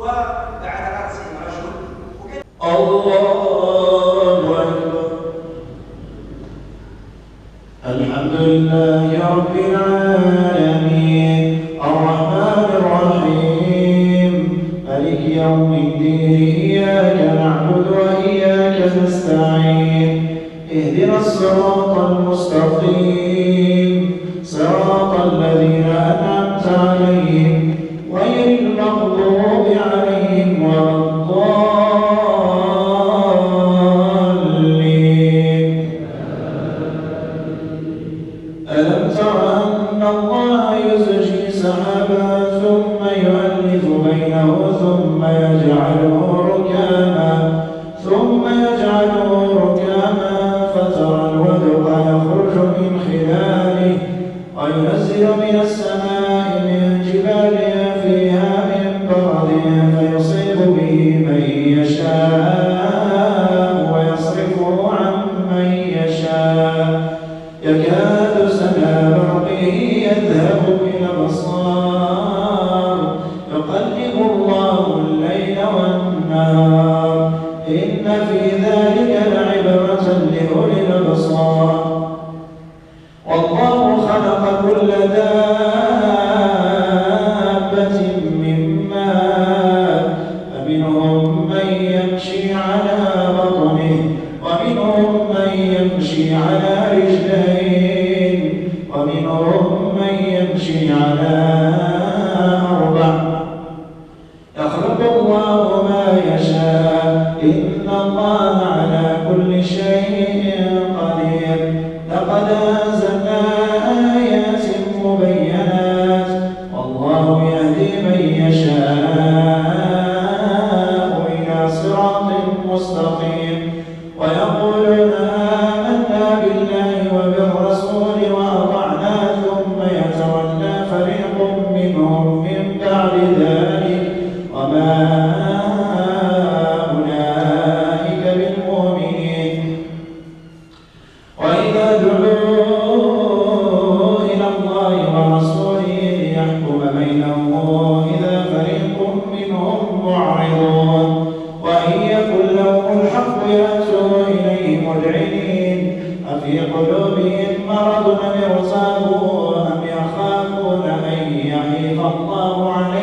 وبعد رأسه رجل الله أكبر. الحمد لله رب العالمين الرحمن الرحيم مالك يوم الدين إياك نعبد وإياك نستعين اهدنا الصراط المستقيم صراط الذين أنعمت عليهم غير المغضوب عليهم ولا الضالين. ألم تر أن الله يزجي سحابا ثم يؤلف بينه ثم يجعله ركاما فترى الودق يخرج من خلاله وينزل من السماء من جبال فيها من برد فيصيب به من يشاء ويصرفه عن من يشاء يكاد سنا برقه يذهب بالأبصار يقلب الله الليل والنهار إن في ذلك لعبرة لأولي الأبصار. والله خلق كل دابة من ماء فمنهم من يمشي على بطنه ومنهم من يمشي على رجلين ومنهم من يمشي على أربع يخلق الله ما يشاء إن الله على كل شيء قدير. لقد أنزلنا آيات مبينات والله يهدي من يشاء إلى صراط مستقيم ويقولون آمنا بالله وبالرسول وأطعنا ثم يتولى فريق منهم من بعد ذلك وما أولئك بالمؤمنين. وإذا دعوا إلى الله ورسوله ليحكم بينهم إذا فريق منهم معرضون وإن يكن لهم الحق يأتوا إليه مذعنين أفي قلوبهم مرض أم ارتابوا أم يخافون أن يحيف الله عليهم